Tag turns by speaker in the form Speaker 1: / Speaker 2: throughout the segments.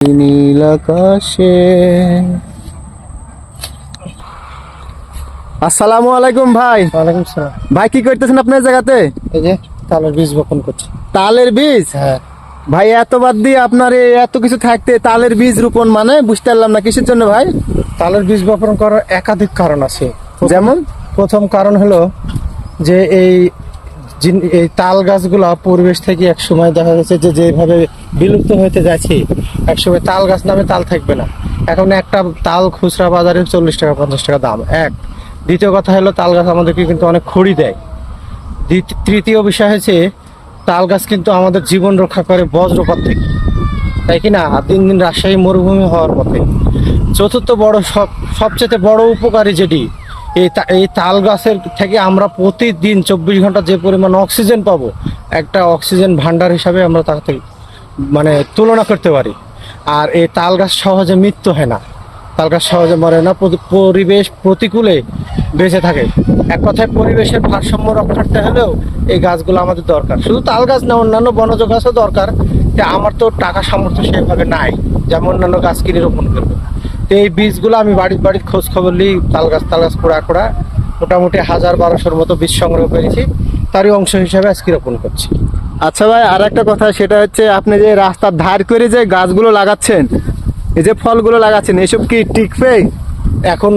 Speaker 1: নীল আকাশে। আসসালামু আলাইকুম ভাই।
Speaker 2: ওয়ালাইকুম সালাম।
Speaker 1: ভাই কি করতেছেন আপনার জায়গাতে?
Speaker 2: এই যে তালের বীজ বপন করছি।
Speaker 1: তালের বীজ?
Speaker 2: হ্যাঁ।
Speaker 1: ভাই এত বাদ দিয়ে আপনার এত কিছু থাকতে তালের বীজ রোপণ মানে বুঝতে পারলাম না, কিসের জন্য ভাই?
Speaker 2: তালের বীজ বপন করার একাধিক কারণ আছে।
Speaker 1: যেমন
Speaker 2: প্রথম কারণ হলো যে এই তাল গাছগুলা পরিবেশ থেকে এক সময় দেখা গেছে যে যেভাবে বিলুপ্ত হতে যাচ্ছে, এক সময় তাল গাছ নামে তাল থাকবে না। এখন একটা তাল খুচরা বাজারে 40 টাকা 50 টাকা দাম। দ্বিতীয় কথা হলো তাল গাছ আমাদেরকে কিন্তু অনেক খড়ি দেয়। তৃতীয় বিষয় হচ্ছে তাল গাছ কিন্তু আমাদের জীবন রক্ষা করে বজ্রপাত থেকে, তাই কি না? আর দিন দিন রাজশাহী মরুভূমি হওয়ার পথে। চতুর্থ সবচেয়ে বড় উপকারী যেটি এই তাল গাছের থেকে আমরা প্রতিদিন 24 ঘন্টা যে পরিমাণ অক্সিজেন পাবো, একটা অক্সিজেন ভান্ডার হিসাবে আমরা তাকে মানে তুলনা করতে পারি। আর এই তাল গাছ সহজে মৃত্যু হয় না, তাল গাছ সহজে মরে না, পরিবেশ প্রতিকূলে বেঁচে থাকে। এক কথায় পরিবেশের ভারসাম্য রক্ষার্থে হলেও এই গাছগুলো আমাদের দরকার। শুধু তাল গাছ না, অন্যান্য বনজ গাছও দরকার। যে আমার তো টাকা সামর্থ্য সেভাবে নাই যেমন অন্যান্য গাছ কিনে রোপণ করবে। তো এই বীজগুলো আমি বাড়ির খোঁজ খবর নিই, তাল গাছ খোঁড়া মোটামুটি 1000-1200 মতো বীজ সংগ্রহ করেছি, তারই অংশ হিসাবে আজকে রোপণ করছি।
Speaker 1: আচ্ছা ভাই, আর একটা কথা, সেটা হচ্ছে আপনি যে রাস্তার ধার করে যে গাছগুলো লাগাচ্ছেন, এই যে ফলগুলো লাগাচ্ছেন, এসব কি টিকবে?
Speaker 2: এখন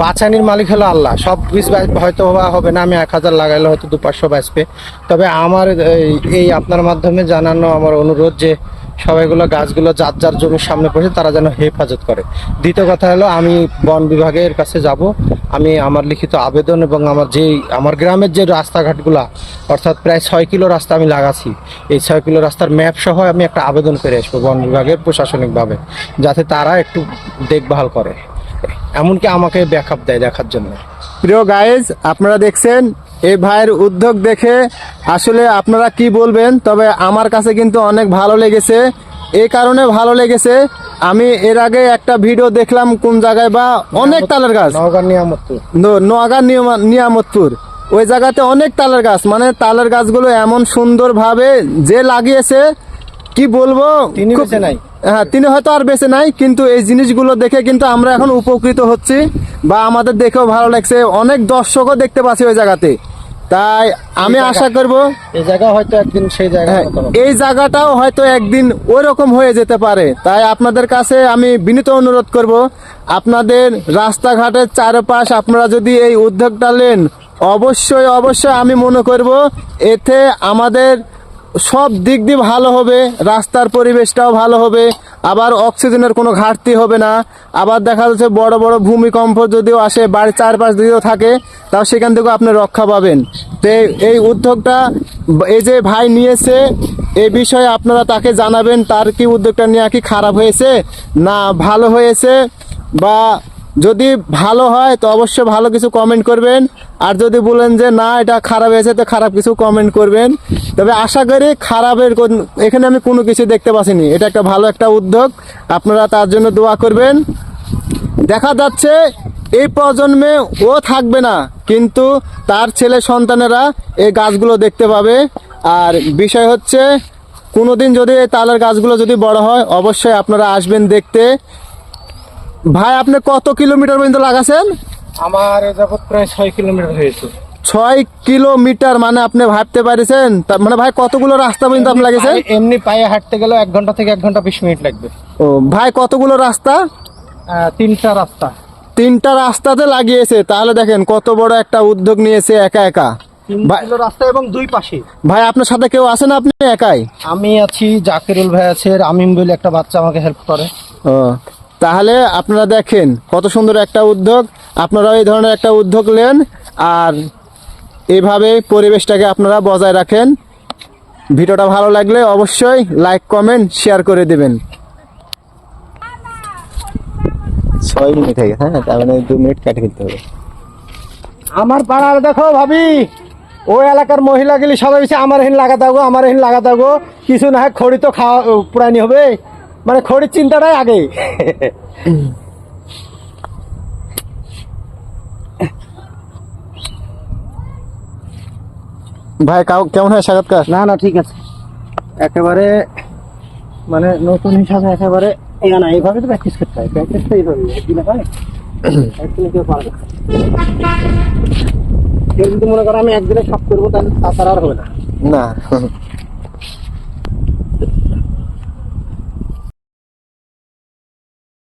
Speaker 2: বাচানির মালিক হলো আল্লাহ। সব বীজ হয়তো হবে না, আমি 1000 লাগাইলে হয়তো 200-500 বাঁচবে। তবে আমার এই আপনার মাধ্যমে জানানো আমার অনুরোধ যে সবাইগুলো গাছগুলো যার যার জমির সামনে পড়ে তারা যেন হেফাজত করে। দ্বিতীয় কথা হলো আমি বন বিভাগের কাছে যাব, আমি আমার লিখিত আবেদন এবং আমার গ্রামের যে রাস্তাঘাটগুলা, অর্থাৎ প্রায় 6 কিলো রাস্তা আমি লাগাচ্ছি, এই 6 কিলো রাস্তার ম্যাপ সহ আমি একটা আবেদন করে আসবো বন বিভাগের প্রশাসনিকভাবে, যাতে তারা একটু দেখভাল করে, এমনকি আমাকে ব্যাকআপ দেয় দেখার জন্য।
Speaker 1: প্রিয় গাইজ, আপনারা দেখছেন এই ভাইয়ের উদ্যোগ দেখে আসলে আপনারা কি বলবেন, তবে আমার কাছে কিন্তু অনেক ভালো লেগেছে। এই কারণে ভালো লেগেছে, আমি এর আগে একটা ভিডিও দেখলাম কোন জায়গায় বা অনেক তালের গাছ, নোয়াগাঁ নিয়ামতপুর, ওই জায়গাতে অনেক তালের গাছ, মানে তালের গাছগুলো এমন সুন্দরভাবে যে লাগিয়েছে কি বলবো। হ্যাঁ, তিনি হয়তো আর বেঁচে নাই, কিন্তু এই জিনিসগুলো দেখে কিন্তু আমরা এখন উপকৃত হচ্ছি বা আমাদের দেখেও ভালো লাগছে। অনেক দর্শকও দেখতে পাচ্ছি ওই জায়গাতে। তাই আমি আশা করব
Speaker 2: এই জায়গা হয়তো একদিন সেই জায়গা,
Speaker 1: এই জায়গাটাও হয়তো একদিন ওই রকম হয়ে যেতে পারে। তাই আপনাদের কাছে আমি বিনীত অনুরোধ করব, আপনাদের রাস্তাঘাটের চারপাশ আপনারা যদি এই উদ্যোগটা নেন, অবশ্যই আমি মনে করব এতে আমাদের সব দিক দিয়ে ভালো হবে, রাস্তার পরিবেশটাও ভালো হবে, আবার অক্সিজেনের কোনো ঘাটতি হবে না। আবার দেখা যাচ্ছে বড় বড় ভূমিকম্প যদিও আসে, বাড়ির চারপাশ দিয়েও থাকে, তাও সেখান থেকেও আপনি রক্ষা পাবেন। তো এই উদ্যোগটা এই যে ভাই নিয়েছে, এই বিষয়ে আপনারা তাকে জানাবেন তার কি উদ্যোগটা নিয়ে কি খারাপ হয়েছে না ভালো হয়েছে, বা যদি ভালো হয় তো অবশ্যই ভালো কিছু কমেন্ট করবেন, আর যদি বলেন যে না এটা খারাপ হয়েছে তো খারাপ কিছু কমেন্ট করবেন। তবে আশা করি খারাপের এখানে আমি কোনো কিছু দেখতে পাচ্ছিনি, এটা একটা ভালো একটা উদ্যোগ, আপনারা তার জন্য দোয়া করবেন। দেখা যাচ্ছে এই প্রজন্মে ও থাকবে না, কিন্তু তার ছেলে সন্তানেরা এই গাছগুলো দেখতে পাবে। আর বিষয় হচ্ছে কোনোদিন যদি এই তালের গাছগুলো যদি বড় হয়, অবশ্যই আপনারা আসবেন দেখতে। ভাই আপনি কত কিলোমিটার পর্যন্ত লাগাছেন?
Speaker 2: আমার যাবত প্রায় 6 কিলোমিটার হয়েছে।
Speaker 1: 6 কিলোমিটার মানে আপনি ভাবতে পারছেন, মানে ভাই কতগুলো রাস্তা পর্যন্ত আপনি লাগিয়েছেন?
Speaker 2: এমনি পায়ে হাঁটতে গেলে 1 ঘন্টা থেকে 1 ঘন্টা 20 মিনিট লাগবে।
Speaker 1: ও ভাই, কতগুলো রাস্তা?
Speaker 2: 3টা রাস্তা।
Speaker 1: 3টা রাস্তাতে লাগিয়েছে, তাহলে দেখেন কত বড় একটা উদ্যোগ নিয়েছে একা একা।
Speaker 2: 3 কিলো রাস্তা এবং 2 পাশে।
Speaker 1: ভাই আপনার সাথে কেউ আছে না, আপনি একাই?
Speaker 2: আমি আছি, জাকিরুল ভাই আছে, আমিন বলে একটা বাচ্চা আমাকে হেল্প করে।
Speaker 1: ও তাহলে আপনারা দেখেন কত সুন্দর একটা উদ্যোগ, আপনারা এই ধরনের একটা উদ্যোগ নেন আর এইভাবে পরিবেশটাকে আপনারা বজায় রাখেন। ভিডিওটা ভালো লাগলে অবশ্যই লাইক কমেন্ট শেয়ার করে দেবেন। 6 মিনিট হয়ে গেছে, হ্যাঁ, তার মানে 2 মিনিট কাটে ফেলতে হবে।
Speaker 2: আমার পাড়ার দেখো ভাবি, ওই এলাকার মহিলাগুলি সবাই বলছে আমার এখানে লাগা দাগো, কিছু না হয় খড়ি তো খাওয়া পুরানি হবে, মানে খড়ির চিন্তাটাই আগে।
Speaker 1: ভাই কেমন হয় সাক্ষাৎকার?
Speaker 2: না ঠিক আছে, একেবারে মানে নতুন হিসাবে একেবারে না এইভাবে তো প্র্যাকটিস করতে হয়, প্র্যাকটিস তো এইভাবে একদিনে হয়, একদিনে কেউ পারবে না। কেউ যদি মনে করো আমি একদিনে সব করবো তাহলে তাছাড়া আর হবে না।
Speaker 1: না